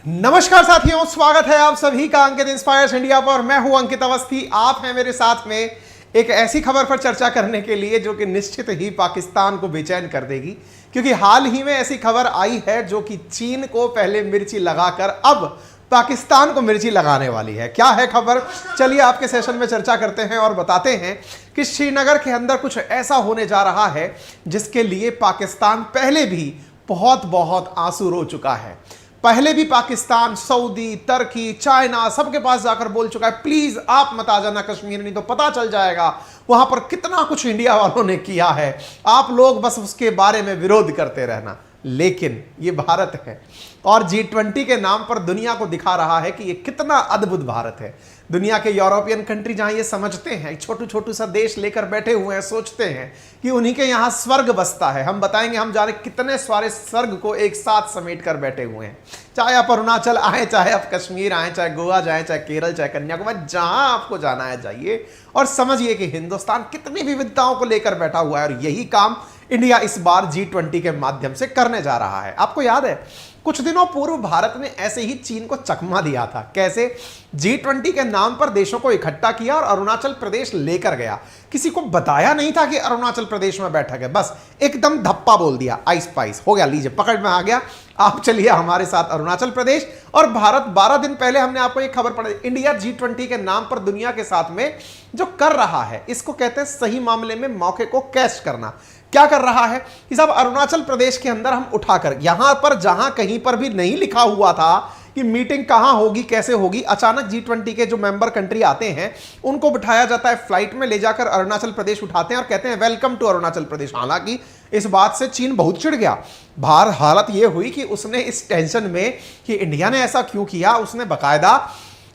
नमस्कार साथियों, स्वागत है आप सभी का अंकित इंस्पायर्स इंडिया पर। मैं हूं अंकित अवस्थी। आप हैं मेरे साथ में एक ऐसी खबर पर चर्चा करने के लिए जो कि निश्चित ही पाकिस्तान को बेचैन कर देगी, क्योंकि हाल ही में ऐसी खबर आई है जो कि चीन को पहले मिर्ची लगाकर अब पाकिस्तान को मिर्ची लगाने वाली है। क्या है खबर, चलिए आपके सेशन में चर्चा करते हैं और बताते हैं कि श्रीनगर के अंदर कुछ ऐसा होने जा रहा है जिसके लिए पाकिस्तान पहले भी बहुत आंसू रो चुका है। पहले भी पाकिस्तान, सऊदी, तुर्की, चाइना सबके पास जाकर बोल चुका है, प्लीज आप मत आ जाना कश्मीर, नहीं तो पता चल जाएगा वहां पर कितना कुछ इंडिया वालों ने किया है, आप लोग बस उसके बारे में विरोध करते रहना। लेकिन ये भारत है और G20 के नाम पर दुनिया को दिखा रहा है कि ये कितना अद्भुत भारत है। दुनिया के यूरोपियन कंट्री जहां ये समझते हैं, छोटू सा देश लेकर बैठे हुए हैं, सोचते हैं कि उन्हीं के यहां स्वर्ग बसता है। हम बताएंगे, हम जाने कितने सारे स्वर्ग को एक साथ समेट कर बैठे हुए हैं। चाहे आप अरुणाचल आए, चाहे आप कश्मीर आए, चाहे गोवा जाए, चाहे केरल, चाहे कन्याकुमारी, जहां आपको जाना है जाइए और समझिए कि हिंदुस्तान कितनी विविधताओं को लेकर बैठा हुआ है। और यही काम इंडिया इस बार G20 के माध्यम से करने जा रहा है। आपको याद है कुछ दिनों पूर्व भारत ने ऐसे ही चीन को चकमा दिया था। कैसे? G20 के नाम पर देशों को इकट्ठा किया और अरुणाचल प्रदेश लेकर गया। किसी को बताया नहीं था कि अरुणाचल प्रदेश में बैठक है, बस एकदम धप्पा बोल दिया, आइस पाइस हो गया, लीजिए पकड़ में आ गया, आप चलिए हमारे साथ अरुणाचल प्रदेश। और भारत 12 दिन पहले हमने आपको एक खबर पढ़ी, इंडिया G20 के नाम पर दुनिया के साथ में जो कर रहा है, इसको कहते हैं सही मामले में मौके को कैश करना। क्या कर रहा है कि साहब अरुणाचल प्रदेश के अंदर हम उठाकर यहां पर जहां कहीं पर भी नहीं लिखा हुआ था कि मीटिंग कहां होगी, कैसे होगी, अचानक G20 के जो मेंबर कंट्री आते हैं उनको बिठाया जाता है, फ्लाइट में ले जाकर अरुणाचल प्रदेश उठाते हैं और कहते हैं वेलकम टू अरुणाचल प्रदेश। हालांकि इस बात से चीन बहुत चिढ़ गया। बाहर हालत यह हुई कि उसने इस टेंशन में कि इंडिया ने ऐसा क्यों किया, उसने बकायदा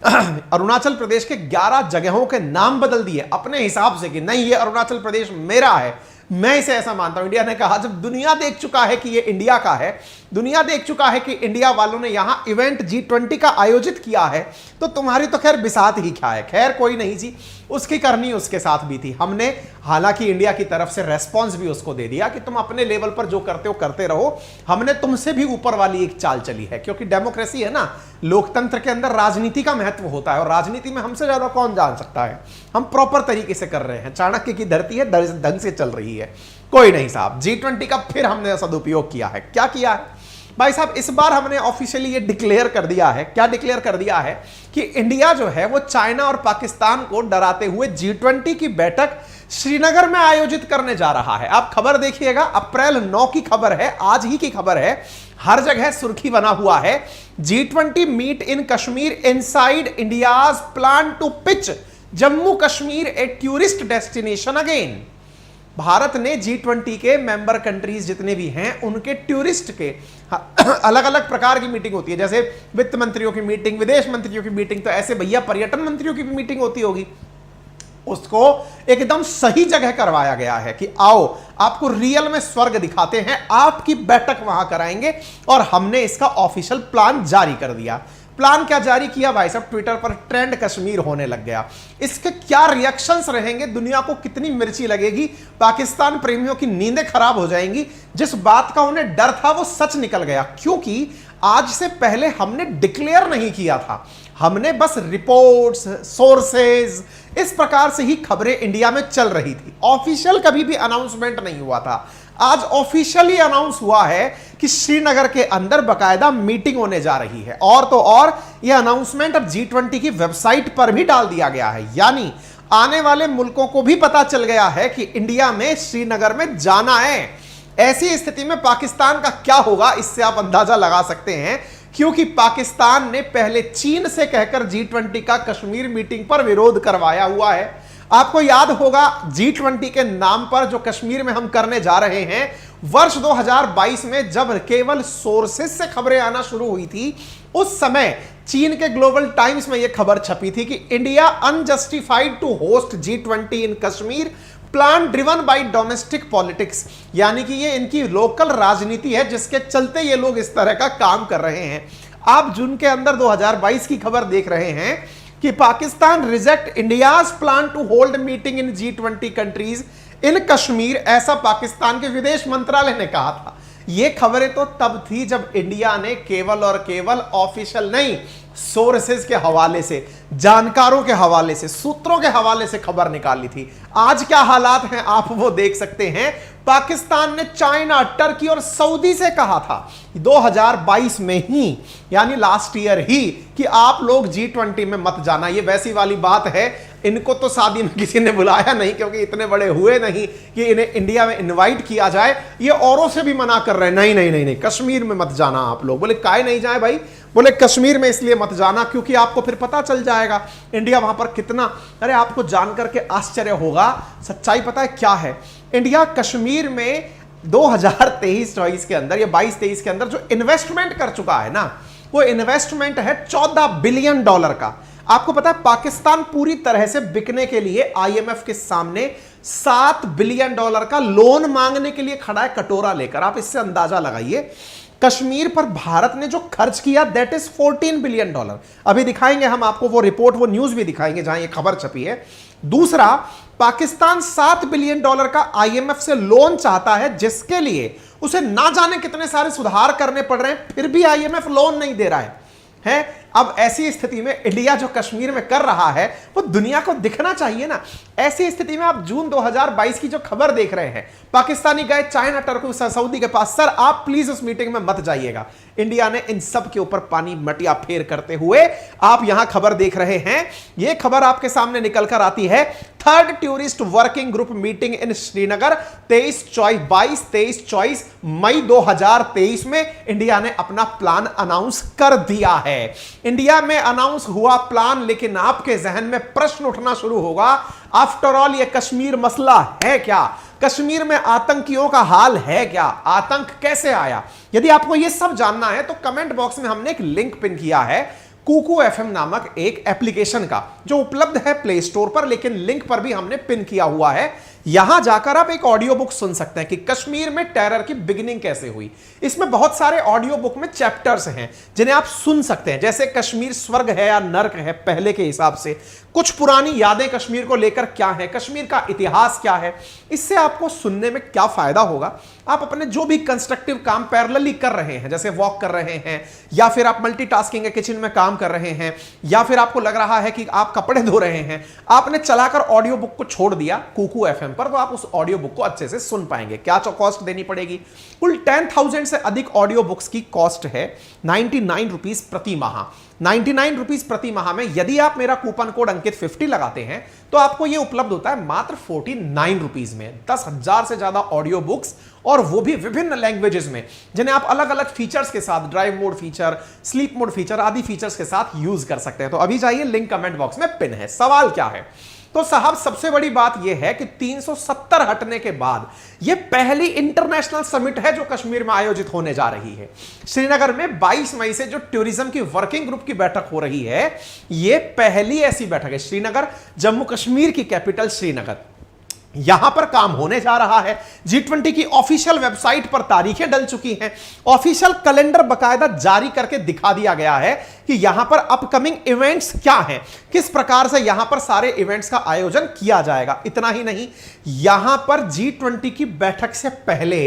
अरुणाचल प्रदेश के 11 जगहों के नाम बदल दिए अपने हिसाब से कि नहीं, ये अरुणाचल प्रदेश मेरा है, मैं इसे ऐसा मानता हूं। इंडिया ने कहा, जब दुनिया देख चुका है कि ये इंडिया का है, दुनिया देख चुका है कि इंडिया वालों ने यहां इवेंट G20 का आयोजित किया है, तो तुम्हारी तो खैर बिसात ही क्या है। खैर कोई नहीं जी, उसकी करनी उसके साथ भी थी। हमने हालांकि इंडिया की तरफ से रेस्पॉन्स भी उसको दे दिया कि तुम अपने लेवल पर जो करते हो करते रहो, हमने तुमसे भी ऊपर वाली एक चाल चली है। क्योंकि डेमोक्रेसी है ना, लोकतंत्र के अंदर राजनीति का महत्व होता है और राजनीति में हमसे ज्यादा कौन जान सकता है। हम प्रॉपर तरीके से कर रहे हैं, चाणक्य की धरती है, ढंग से चल रही है। कोई नहीं साहब, G20 का फिर हमने सदुपयोग किया है। क्या किया है भाई साहब, इस बार हमने ऑफिशियली ये डिक्लेयर कर दिया है। क्या डिक्लेयर कर दिया है कि इंडिया जो है वो चाइना और पाकिस्तान को डराते हुए G20 की बैठक श्रीनगर में आयोजित करने जा रहा है। आप खबर देखिएगा, अप्रैल 9 की खबर है, आज ही की खबर है, हर जगह सुर्खी बना हुआ है, G20 meet in Kashmir inside India's plan to pitch Jammu Kashmir a tourist destination again. Bharat ने G20 के मेंबर कंट्रीज जितने भी हैं उनके टूरिस्ट के अलग अलग प्रकार की मीटिंग होती है, जैसे वित्त मंत्रियों की मीटिंग, विदेश मंत्रियों की मीटिंग, तो ऐसे भैया पर्यटन मंत्रियों की भी मीटिंग होती होगी। उसको एकदम सही जगह करवाया गया है कि आओ आपको रियल में स्वर्ग दिखाते हैं, आपकी बैठक वहां कराएंगे। और हमने इसका ऑफिशियल प्लान जारी कर दिया। प्लान क्या जारी किया भाई साहब, ट्विटर पर ट्रेंड कश्मीर होने लग गया। इसके क्या रिएक्शंस रहेंगे, दुनिया को कितनी मिर्ची लगेगी, पाकिस्तान प्रेमियों की नींदें खराब हो जाएंगी। जिस बात का उन्हें डर था वो सच निकल गया, क्योंकि आज से पहले हमने डिक्लेयर नहीं किया था, हमने बस रिपोर्ट्स, सोर्सेज, इस प्रकार से ही खबरें इंडिया में चल रही थी। ऑफिशियल कभी भी अनाउंसमेंट नहीं हुआ था। आज ऑफिशियली अनाउंस हुआ है कि श्रीनगर के अंदर बकायदा मीटिंग होने जा रही है। और तो और यह अनाउंसमेंट अब G20 की वेबसाइट पर भी डाल दिया गया है, यानी आने वाले मुल्कों को भी पता चल गया है कि इंडिया में श्रीनगर में जाना है। ऐसी स्थिति में पाकिस्तान का क्या होगा, इससे आप अंदाजा लगा सकते हैं, क्योंकि पाकिस्तान ने पहले चीन से कहकर G20 का कश्मीर मीटिंग पर विरोध करवाया हुआ है। आपको याद होगा G20 के नाम पर जो कश्मीर में हम करने जा रहे हैं, वर्ष 2022 में जब केवल सोर्सेस से खबरें आना शुरू हुई थी, उस समय चीन के ग्लोबल टाइम्स में यह खबर छपी थी कि India unjustified to host G20 in Kashmir, plan driven by domestic politics. यानी कि ये इनकी लोकल राजनीति है जिसके चलते ये लोग इस तरह का काम कर रहे हैं। आप जून के अंदर 2022 की खबर देख रहे हैं कि Pakistan reject India's plan to hold meeting in G20 countries in Kashmir, ऐसा पाकिस्तान के विदेश मंत्रालय ने कहा था। ये खबरें तो तब थी जब इंडिया ने केवल और केवल ऑफिशियल नहीं, सोर्सेज के हवाले से, जानकारों के हवाले से, सूत्रों के हवाले से खबर निकाली थी। आज क्या हालात हैं आप वो देख सकते हैं। पाकिस्तान ने चाइना, टर्की और सऊदी से कहा था 2022 में ही, यानी लास्ट ईयर ही, कि आप लोग G20 में मत जाना। ये वैसी वाली बात है, इनको तो शादी में किसी ने बुलाया नहीं, क्योंकि इतने बड़े हुए नहीं कि इन्हें इंडिया में इनवाइट किया जाए। ये औरों से भी मना कर रहे हैं, नहीं नहीं नहीं नहीं, कश्मीर में मत जाना आप लोग। बोले काहे नहीं जाए भाई? बोले कश्मीर में इसलिए मत जाना क्योंकि आपको फिर पता चल जाएगा इंडिया वहां पर कितना, अरे आपको जानकर के आश्चर्य होगा, सच्चाई पता है क्या है। इंडिया कश्मीर में 2023-24 के अंदर या 22-23 के अंदर जो इन्वेस्टमेंट कर चुका है ना, वो इन्वेस्टमेंट है $14 बिलियन का। आपको पता है पाकिस्तान पूरी तरह से बिकने के लिए आईएमएफ के सामने $7 बिलियन का लोन मांगने के लिए खड़ा है, कटोरा लेकर। आप इससे अंदाजा लगाइए कश्मीर पर भारत ने जो खर्च किया, दैट इज $14 बिलियन। अभी दिखाएंगे हम आपको वो रिपोर्ट, वो न्यूज भी दिखाएंगे जहां ये खबर छपी है। दूसरा, पाकिस्तान $7 बिलियन का आईएमएफ से लोन चाहता है, जिसके लिए उसे ना जाने कितने सारे सुधार करने पड़ रहे हैं, फिर भी आईएमएफ लोन नहीं दे रहा है। अब ऐसी स्थिति में इंडिया जो कश्मीर में कर रहा है वो दुनिया को दिखना चाहिए ना। ऐसी स्थिति में आप जून 2022 की जो खबर देख रहे हैं, पाकिस्तानी गए चाइना, टर्की, सऊदी के पास, सर आप प्लीज उस मीटिंग में मत जाइएगा। इंडिया ने इन सब के ऊपर पानी मटिया फेर करते हुए आप यहां खबर देख रहे हैं। यह खबर आपके सामने निकलकर आती है, 3rd tourist working group meeting in Srinagar 22-24 मई 2023 में इंडिया ने अपना प्लान अनाउंस कर दिया है। इंडिया में अनाउंस हुआ प्लान, लेकिन आपके जहन में प्रश्न उठना शुरू होगा, आफ्टर ऑल ये कश्मीर मसला है क्या? कश्मीर में आतंकियों का हाल है क्या? आतंक कैसे आया? यदि आपको यह सब जानना है तो कमेंट बॉक्स में हमने एक लिंक पिन किया है कुकू एफएम नामक एक एप्लीकेशन का, जो उपलब्ध है प्ले स्टोर पर, लेकिन लिंक पर भी हमने पिन किया हुआ है। यहां जाकर आप एक ऑडियो बुक सुन सकते हैं कि कश्मीर में टेरर की बिगिनिंग कैसे हुई। इसमें बहुत सारे ऑडियो बुक में चैप्टर्स हैं जिन्हें आप सुन सकते हैं, जैसे कश्मीर स्वर्ग है या नर्क है पहले के हिसाब से, कुछ पुरानी यादें कश्मीर को लेकर क्या है, कश्मीर का इतिहास क्या है। इससे आपको सुनने में क्या फायदा होगा, आप अपने जो भी कंस्ट्रक्टिव काम पैरेलली कर रहे हैं, जैसे वॉक कर रहे हैं, या फिर आप मल्टीटास्किंग किचन में काम कर रहे हैं, या फिर आपको लग रहा है कि आप कपड़े धो रहे हैं, आपने चलाकर ऑडियो बुक को छोड़ दिया कुकू एफएम पर, तो आप उस ऑडियो बुक को अच्छे से सुन पाएंगे। क्या कॉस्ट देनी पड़ेगी? कुल 10,000 से अधिक ऑडियो बुक्स की कॉस्ट है 99 रुपीस प्रति माह। 99 रुपीस प्रति माह में यदि आप मेरा कूपन कोड अंकित 50 लगाते हैं तो आपको यह उपलब्ध होता है मात्र 49 रुपीस में। 10,000 से ज्यादा ऑडियो बुक्स, और वो भी विभिन्न लैंग्वेजेस में, जिन्हें आप अलग अलग फीचर्स के साथ, drive mode feature, sleep mode feature आदि फीचर्स के साथ यूज कर सकते हैं। तो अभी जाइए, लिंक कमेंट बॉक्स में पिन है। सवाल क्या है? तो साहब सबसे बड़ी बात यह है कि 370 हटने के बाद यह पहली इंटरनेशनल समिट है जो कश्मीर में आयोजित होने जा रही है। श्रीनगर में 22 मई से जो टूरिज्म की वर्किंग ग्रुप की बैठक हो रही है, यह पहली ऐसी बैठक है। श्रीनगर जम्मू कश्मीर की कैपिटल श्रीनगर, यहां पर काम होने जा रहा है। G20 की ऑफिशियल वेबसाइट पर तारीखें डल चुकी हैं, ऑफिशियल कैलेंडर बकायदा जारी करके दिखा दिया गया है कि यहां पर अपकमिंग इवेंट्स क्या हैं, किस प्रकार से यहां पर सारे इवेंट्स का आयोजन किया जाएगा। इतना ही नहीं, यहां पर G20 की बैठक से पहले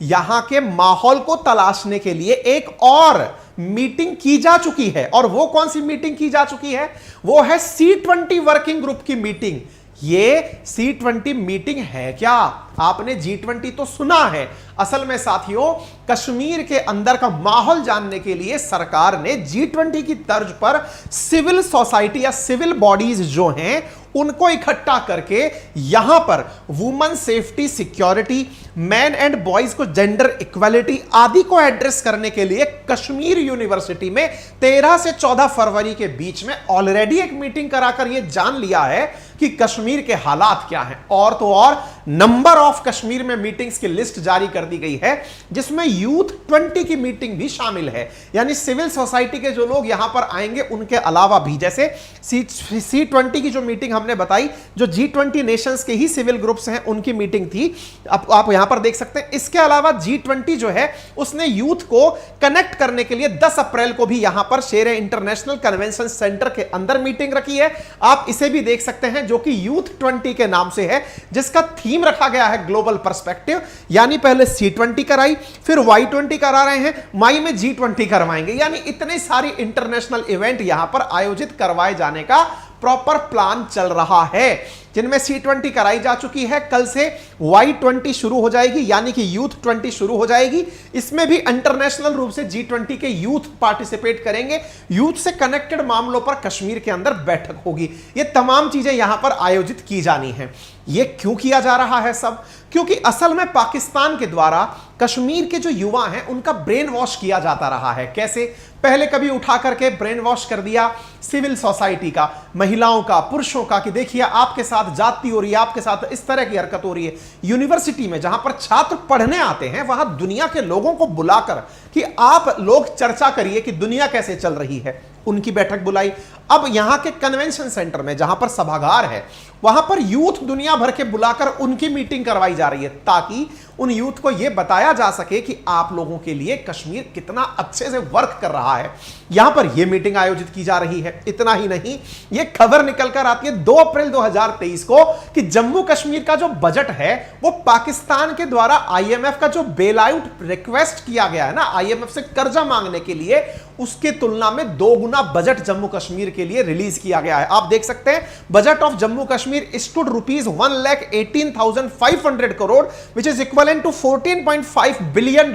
यहां के माहौल को तलाशने के लिए एक और मीटिंग की जा चुकी है। और वो कौन सी मीटिंग की जा चुकी है? वो है C20 वर्किंग ग्रुप की मीटिंग। ये C20 मीटिंग है क्या? आपने G20 तो सुना है, असल में साथियों कश्मीर के अंदर का माहौल जानने के लिए सरकार ने G20 की तर्ज पर सिविल सोसाइटी या सिविल बॉडीज जो हैं उनको इकट्ठा करके यहां पर women safety, security, man and boys को जेंडर इक्वालिटी आदि को एड्रेस करने के लिए कश्मीर यूनिवर्सिटी में 13 से 14 फरवरी के बीच में ऑलरेडी एक मीटिंग कराकर यह जान लिया है कि कश्मीर के हालात क्या हैं। और तो और नंबर ऑफ कश्मीर में मीटिंग्स की लिस्ट जारी कर दी गई है, जिसमें यूथ 20 की मीटिंग भी शामिल है। यानी सिविल सोसाइटी के जो लोग यहां पर आएंगे उनके अलावा भी, जैसे C20 की जो मीटिंग हमने बताई, जो G20 नेशंस के ही सिविल ग्रुप्स हैं उनकी मीटिंग थी, आप यहां पर देख सकते हैं। इसके अलावा G20 जो है उसने यूथ को कनेक्ट करने के लिए 10 अप्रैल को भी यहां पर शेरे इंटरनेशनल कन्वेंशन सेंटर के अंदर मीटिंग रखी है। आप इसे भी देख सकते हैं, जो कि यूथ 20 के नाम से है, जिसका थीम रखा गया है ग्लोबल पर्सपेक्टिव। यानी पहले C20 कराई, फिर Y20 करा रहे हैं, मई में G20 करवाएंगे। यानी इतने सारी इंटरनेशनल इवेंट यहां पर आयोजित करवाए जाने का प्रॉपर प्लान चल रहा है, जिनमें C20 कराई जा चुकी है। कल से Y20 शुरू हो जाएगी, यानी कि यूथ 20 शुरू हो जाएगी। इसमें भी इंटरनेशनल रूप से G20 के यूथ पार्टिसिपेट करेंगे। यूथ से कनेक्टेड मामलों पर कश्मीर के अंदर बैठक होगी। ये तमाम चीजें यहां पर आयोजित की जानी है। ये क्यों किया जा रहा है सब? क्योंकि असल में पाकिस्तान के द्वारा कश्मीर के जो युवा हैं उनका ब्रेन वॉश किया जाता रहा है। कैसे? पहले कभी उठा करके ब्रेन वॉश कर दिया सिविल सोसाइटी का, महिलाओं का, पुरुषों का, कि देखिए आपके साथ जाति हो रही है, आपके साथ इस तरह की हरकत हो रही है। यूनिवर्सिटी में जहां पर छात्र पढ़ने आते हैं वहां दुनिया के लोगों को बुलाकर कि आप लोग चर्चा करिए कि दुनिया कैसे चल रही है, उनकी बैठक बुलाई। अब यहां के कन्वेंशन सेंटर में जहां पर सभागार है वहां पर यूथ दुनिया भर के बुलाकर उनकी मीटिंग करवाई जा रही है, ताकि उन यूथ को यह बताया जा सके कि आप लोगों के लिए कश्मीर कितना अच्छे से वर्क कर रहा है। यहां पर यह मीटिंग आयोजित की जा रही है। इतना ही नहीं, यह खबर निकलकर आती है 2 अप्रैल 2023 को कि जम्मू कश्मीर का जो बजट है वो पाकिस्तान के द्वारा IMF का जो बेल आउट रिक्वेस्ट किया गया है ना, IMF से कर्जा मांगने के लिए, उसके तुलना में 2 गुना बजट जम्मू कश्मीर के लिए रिलीज किया गया है। आप देख सकते हैं, budget of Jammu Kashmir stood rupees 1,18,500 crore, which is equivalent to $14.5 billion,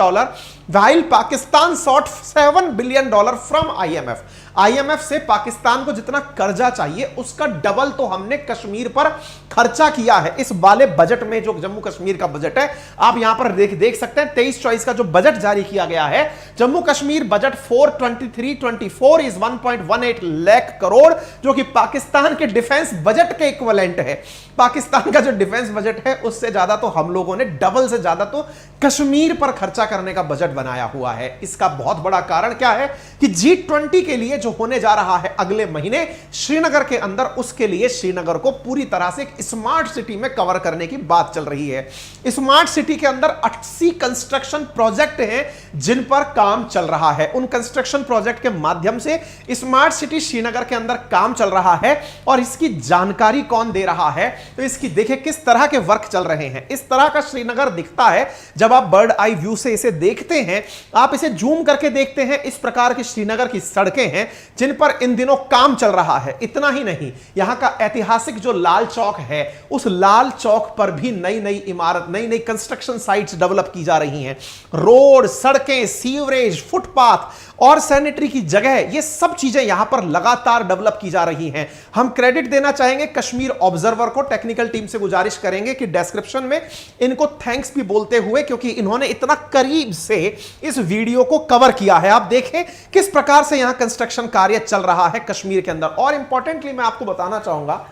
while Pakistan sought $7 billion from IMF. IMF से पाकिस्तान को जितना कर्जा चाहिए उसका डबल तो हमने कश्मीर पर खर्चा किया है इस वाले बजट में, जो जम्मू कश्मीर का बजट है। आप यहां पर देख सकते हैं 23-24 का जो बजट जारी किया गया है, जम्मू कश्मीर बजट 423-24 इज 1.18 लाख करोड़, जो कि पाकिस्तान के डिफेंस बजट के इक्विवेलेंट है। पाकिस्तान का जो डिफेंस बजट है उससे ज्यादा तो हम लोगों ने, डबल से ज्यादा तो कश्मीर पर खर्चा करने का बजट बनाया हुआ है। इसका बहुत बड़ा कारण क्या है कि G20 के लिए जो होने जा रहा है अगले महीने श्रीनगर के अंदर, उसके लिए श्रीनगर को पूरी तरह से एक स्मार्ट सिटी में कवर करने की बात चल रही है। स्मार्ट सिटी के अंदर 80 कंस्ट्रक्शन प्रोजेक्ट हैं जिन पर काम चल रहा है। उन कंस्ट्रक्शन प्रोजेक्ट के माध्यम से स्मार्ट सिटी श्रीनगर के अंदर काम चल रहा है। और इसकी जानकारी कौन दे रहा है? तो इसकी देखिए किस तरह के वर्क चल रहे हैं। इस तरह का श्रीनगर दिखता है जब आप बर्ड आई व्यू से इसे देखते हैं। आप इसे जूम करके देखते हैं, इस प्रकार की श्रीनगर की सड़कें हैं जिन पर इन दिनों काम चल रहा है। इतना ही नहीं, यहां का ऐतिहासिक जो लाल चौक है, उस लाल चौक पर भी नई नई इमारत, नई नई कंस्ट्रक्शन साइट्स डेवलप की जा रही हैं। रोड, सड़कें, सीवरेज, फुटपाथ और सैनिटरी की जगह, ये सब चीजें यहां पर लगातार डेवलप की जा रही हैं। हम क्रेडिट देना चाहेंगे कश्मीर ऑब्जर्वर को। टेक्निकल टीम से गुजारिश करेंगे कि डिस्क्रिप्शन में इनको थैंक्स भी बोलते हुए, क्योंकि इन्होंने इतना करीब से इस वीडियो को कवर किया है। आप देखें किस प्रकार से यहां कंस्ट्रक्शन कार्य चल रहा है कश्मीर के अंदर। और इंपॉर्टेंटली मैं आपको बताना चाहूंगा,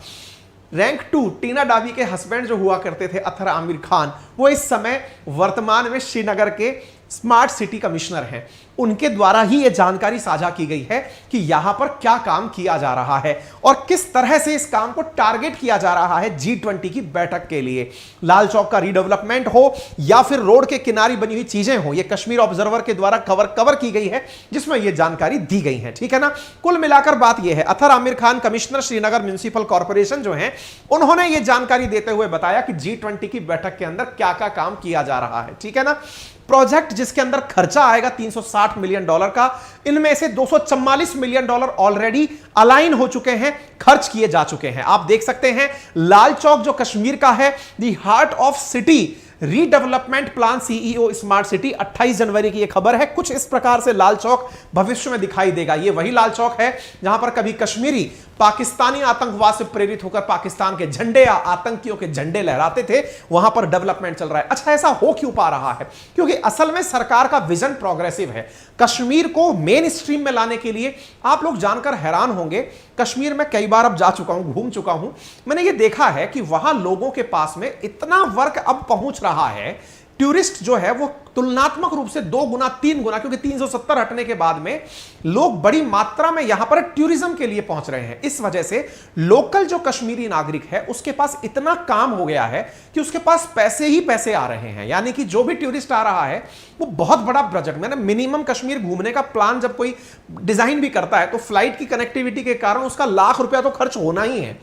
रैंक 2 टीना डाबी के हस्बैंड जो हुआ करते थे अथर आमिर खान, वो इस समय वर्तमान में श्रीनगर के स्मार्ट सिटी कमिश्नर हैं। उनके द्वारा ही यह जानकारी साझा की गई है कि यहां पर क्या काम किया जा रहा है और किस तरह से इस काम को टारगेट किया जा रहा है G20 की बैठक के लिए। लाल चौक का रीडेवलपमेंट हो या फिर रोड के किनारे बनी हुई चीजें हो, यह कश्मीर ऑब्जर्वर के द्वारा कवर की गई है, जिसमें यह जानकारी दी गई है। ठीक है ना? कुल मिलाकर बात यह है, Athar Aamir Khan commissioner Srinagar municipal corporation जो है, उन्होंने यह जानकारी देते हुए बताया कि G20 की बैठक के अंदर क्या क्या काम किया जा रहा है। ठीक है ना? प्रोजेक्ट जिसके अंदर खर्चा आएगा $360 मिलियन का, इनमें से $244 मिलियन ऑलरेडी अलाइन हो चुके हैं, खर्च किए जा चुके हैं। आप देख सकते हैं लाल चौक जो कश्मीर का है, the heart of city redevelopment plan CEO smart city, 28 जनवरी की यह खबर है। कुछ इस प्रकार से लाल चौक भविष्य में दिखाई देगा। यह वही लाल चौक है जहां पर कभी कश्मीरी पाकिस्तानी आतंकवाद से प्रेरित होकर पाकिस्तान के झंडे या आतंकियों के झंडे लहराते थे, वहां पर डेवलपमेंट चल रहा है। अच्छा, ऐसा हो क्यों पा रहा है? क्योंकि असल में सरकार का विजन प्रोग्रेसिव है। कश्मीर को मेन स्ट्रीम में लाने के लिए, आप लोग जानकर हैरान होंगे, कश्मीर में कई बार अब जा चुका हूं, घूम चुका हूं, मैंने ये देखा है कि वहां लोगों के पास में इतना वर्क अब पहुंच रहा है टूरिस्ट जो है वो तुलनात्मक रूप से 2 गुना 3 गुना, क्योंकि 370 हटने के बाद में लोग बड़ी मात्रा में यहां पर टूरिज्म के लिए पहुंच रहे हैं। इस वजह से लोकल जो कश्मीरी नागरिक है उसके पास इतना काम हो गया है कि उसके पास पैसे ही पैसे आ रहे हैं। यानी कि जो भी टूरिस्ट आ रहा है वो बहुत बड़ा बजट में ना, मिनिमम कश्मीर घूमने का प्लान जब कोई डिजाइन भी करता है तो फ्लाइट की कनेक्टिविटी के कारण उसका लाख रुपया तो खर्च होना ही है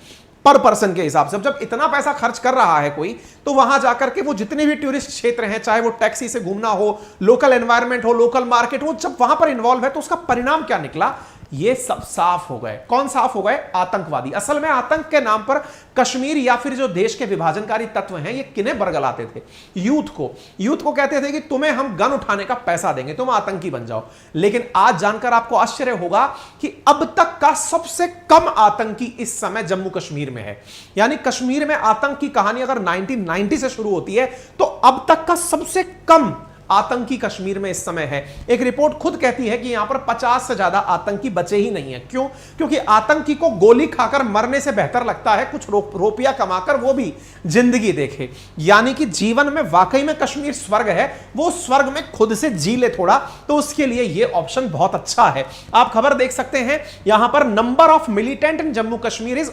पर पर्सन के हिसाब से। जब इतना पैसा खर्च कर रहा है कोई, तो वहां जाकर के वो जितने भी टूरिस्ट क्षेत्र हैं, चाहे वो टैक्सी से घूमना हो, लोकल एनवायरनमेंट हो, लोकल मार्केट हो, जब वहां पर इन्वॉल्व है तो उसका परिणाम क्या निकला, ये सब साफ हो गए। कौन साफ हो गए? आतंकवादी। असल में आतंक के नाम पर कश्मीर या फिर जो देश के विभाजनकारी तत्व हैं, ये किन्हें बरगलाते थे? यूथ को कहते थे कि तुम्हें हम गन उठाने का पैसा देंगे, तुम आतंकी बन जाओ। लेकिन आज जानकर आपको आश्चर्य होगा कि अब तक का सबसे कम आतंकी इस समय जम्मू कश्मीर में है। यानी कश्मीर में आतंक की कहानी अगर 1990 से शुरू होती है तो अब तक का सबसे कम आतंकी कश्मीर में इस समय है। एक रिपोर्ट खुद कहती है कि यहां पर 50 से ज्यादा आतंकी बचे ही नहीं है। क्यों? क्योंकि आतंकी को गोली खाकर मरने से बेहतर लगता है कुछ रुपया कमाकर वो भी जिंदगी देखे। यानी कि जीवन में वाकई में कश्मीर स्वर्ग है, वो स्वर्ग में खुद से जी ले थोड़ा, तो उसके लिए ये ऑप्शन बहुत अच्छा है। आप खबर देख सकते हैं यहां पर number of militant in Jammu Kashmir is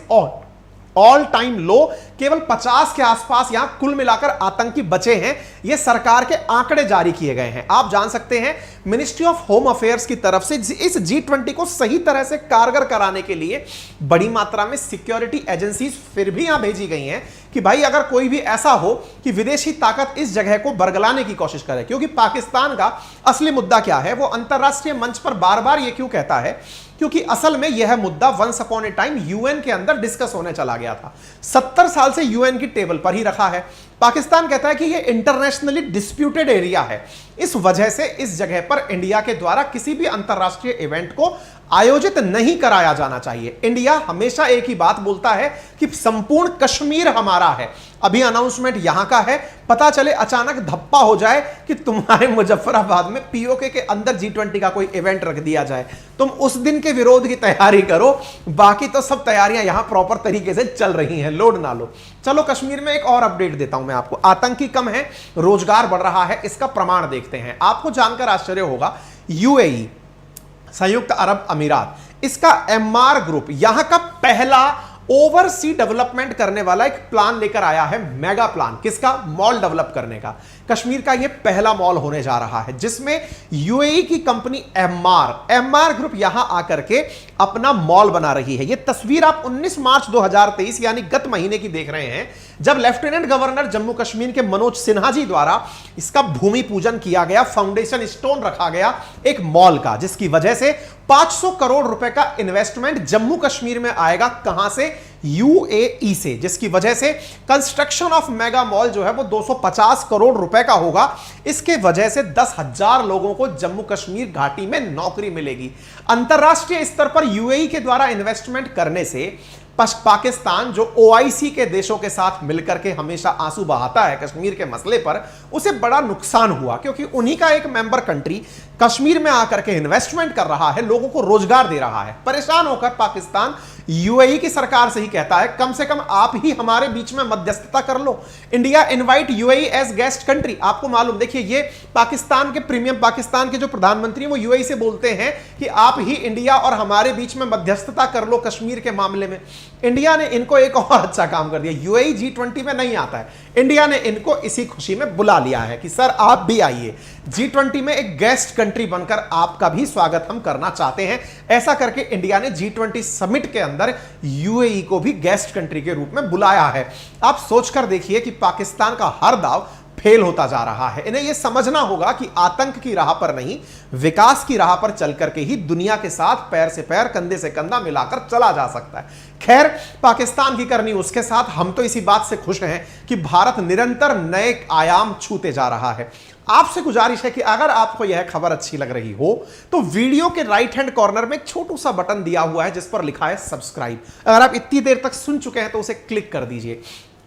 all time low. केवल 50 के आसपास यहां कुल मिलाकर आतंकी बचे हैं। यह सरकार के आंकड़े जारी किए गए हैं। आप जान सकते हैं मिनिस्ट्री ऑफ होम अफेयर्स की तरफ से इस G20 को सही तरह से कारगर कराने के लिए बड़ी मात्रा में सिक्योरिटी एजेंसीज फिर भी यहां भेजी गई हैं कि भाई अगर कोई भी ऐसा हो कि विदेशी ताकत इस जगह को बरगलाने की कोशिश करे। क्योंकि पाकिस्तान का असली मुद्दा क्या है, वो अंतरराष्ट्रीय मंच पर बार बार यह क्यों कहता है? क्योंकि असल में यह मुद्दा once upon a time UN के अंदर डिस्कस होने चला गया था। 70 साल से यूएन की टेबल पर ही रखा है। पाकिस्तान कहता है कि यह इंटरनेशनली डिस्प्यूटेड एरिया है, इस वजह से इस जगह पर इंडिया के द्वारा किसी भी अंतरराष्ट्रीय इवेंट को आयोजित नहीं कराया जाना चाहिए। इंडिया हमेशा एक ही बात बोलता है कि संपूर्ण कश्मीर हमारा है। अभी अनाउंसमेंट यहां का है, पता चले अचानक धप्पा हो जाए कि तुम्हारे मुजफ्फराबाद में पीओके के अंदर G20 का कोई इवेंट रख दिया जाए, तुम उस दिन के विरोध की तैयारी करो। बाकी तो सब तैयारियां यहां प्रॉपर तरीके से चल रही हैं, लोड ना लो। चलो कश्मीर में एक और अपडेट देता हूं मैं आपको। आतंकी कम है, रोजगार बढ़ रहा है, इसका प्रमाण देखते हैं। आपको जानकर आश्चर्य होगा, UAE संयुक्त अरब अमीरात, इसका MR ग्रुप यहां का पहला ओवरसी डेवलपमेंट करने वाला एक प्लान लेकर आया है। मेगा प्लान किसका? मॉल डेवलप करने का। कश्मीर का यह पहला मॉल होने जा रहा है जिसमें UAE की कंपनी MR ग्रुप यहां आकर के अपना मॉल बना रही है। यह तस्वीर आप 19 मार्च 2023 यानी गत महीने की देख रहे हैं, जब लेफ्टिनेंट गवर्नर जम्मू कश्मीर के मनोज सिन्हा जी द्वारा इसका भूमि पूजन किया गया, फाउंडेशन स्टोन रखा गया एक मॉल का, जिसकी वजह से 500 करोड़ रुपए का इन्वेस्टमेंट जम्मू कश्मीर में आएगा। कहां से? UAE से, जिसकी वजह से कंस्ट्रक्शन ऑफ मेगा मॉल जो है वो 250 करोड़ रुपए का होगा। इसके वजह से 10,000 लोगों को जम्मू कश्मीर घाटी में नौकरी मिलेगी। अंतरराष्ट्रीय स्तर पर UAE के द्वारा इन्वेस्टमेंट करने से पाकिस्तान जो OIC के देशों के साथ मिलकर के हमेशा आंसू बहाता है कश्मीर के मसले पर, उसे बड़ा नुकसान हुआ। क्योंकि उन्हीं का एक मेंबर कंट्री कश्मीर में आकर के इन्वेस्टमेंट कर रहा है, लोगों को रोजगार दे रहा है। परेशान होकर पाकिस्तान UAE की सरकार से ही कहता है कम से कम आप ही हमारे बीच में मध्यस्थता कर लो। India invite UAE as guest country. आपको मालूम, देखिए ये पाकिस्तान के प्रीमियम पाकिस्तान के जो प्रधानमंत्री वो UAE से बोलते हैं कि आप ही इंडिया और हमारे बीच में मध्यस्थता कर लो कश्मीर के मामले में। इंडिया ने इनको एक और अच्छा काम कर दिया। UAE G20 में नहीं आता है, इंडिया ने इनको इसी खुशी में बुला लिया है कि सर आप भी आइए, G20 में एक गेस्ट कंट्री बनकर आपका भी स्वागत हम करना चाहते हैं। ऐसा करके इंडिया ने G20 समिट के अंदर UAE को भी गेस्ट कंट्री के रूप में बुलाया है। आप सोचकर देखिए कि पाकिस्तान का हर दाव फेल होता जा रहा है। इन्हें यह समझना होगा कि आतंक की राह पर नहीं, विकास की राह पर चल करके ही दुनिया के साथ पैर से पैर, कंधे से कंधा मिलाकर चला जा सकता है। खैर, पाकिस्तान की करनी उसके साथ, हम तो इसी बात से खुश हैं कि भारत निरंतर नए आयाम छूते जा रहा है। आपसे गुजारिश है कि अगर आपको यह खबर अच्छी लग रही हो तो वीडियो के राइट हैंड कॉर्नर में एक छोटू सा बटन दिया हुआ है जिस पर लिखा है सब्सक्राइब। अगर आप इतनी देर तक सुन चुके हैं तो उसे क्लिक कर दीजिए,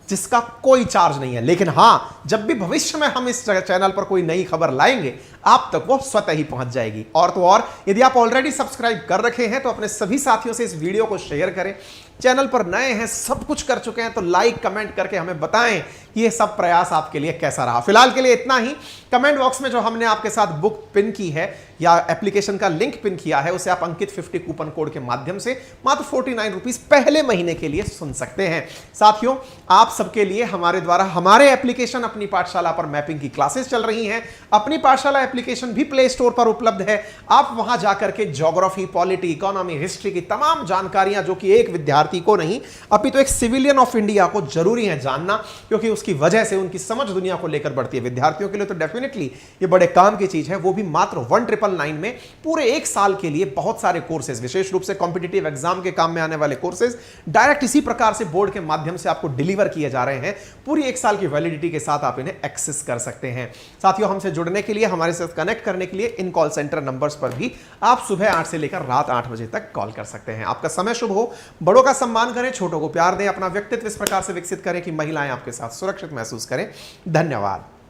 जिसका कोई चार्ज नहीं है। लेकिन हां, जब भी भविष्य में हम इस चैनल पर कोई नई खबर लाएंगे आप तक वो स्वतः ही पहुंच जाएगी। और तो और, यदि आप ऑलरेडी सब्सक्राइब कर रखे हैं तो अपने सभी साथियों से इस वीडियो को शेयर करें। चैनल पर नए हैं, सब कुछ कर चुके हैं तो लाइक कमेंट करके हमें बताएं ये सब प्रयास आपके लिए कैसा रहा। फिलहाल के लिए इतना ही। कमेंट बॉक्स में जो हमने आपके साथ बुक पिन की है या एप्लीकेशन का लिंक पिन किया है, उसे आप अंकित 50 कूपन कोड के माध्यम से मात्र 49 रुपीस पहले महीने के लिए सुन सकते हैं। साथियों, आप सबके लिए हमारे द्वारा हमारे एप्लीकेशन अपनी पाठशाला पर मैपिंग की क्लासेस चल रही हैं। अपनी पाठशाला एप्लीकेशन भी प्ले स्टोर पर उपलब्ध है। आप वहां जाकर के ज्योग्राफी, पॉलिटी, इकोनॉमी, हिस्ट्री की तमाम जानकारियां जो कि एक विद्यार्थी को नहीं अपितु एक सिविलियन ऑफ इंडिया को जरूरी है जानना, क्योंकि उसकी वजह से उनकी समझ दुनिया को लेकर बढ़ती है। विद्यार्थियों के लिए तो डेफिनेटली ये बड़े काम की चीज है, वो भी मात्र 1999 में पूरे एक साल के लिए बहुत सारे कोर्सेज, विशेष रूप से कॉम्पिटिटिव एग्जाम के काम में आने वाले कोर्सेज डायरेक्ट इसी प्रकार से बोर्ड के माध्यम से आपको डिलीवर किए जा रहे हैं। पूरी एक साल की वैलिडिटी के साथ आप इन्हें एक्सेस कर सकते हैं। साथियों, हमसे जुड़ने के लिए, हमारे साथ कनेक्ट करने के लिए इन कॉल सेंटर नंबर्स पर भी आप सुबह 8 से लेकर रात 8 बजे तक कॉल कर सकते हैं। आपका समय शुभ हो। बड़ों का सम्मान करें, छोटों को प्यार दें, अपना व्यक्तित्व इस प्रकार से विकसित करें कि महिलाएं आपके साथ सुरक्षित महसूस करें। धन्यवाद।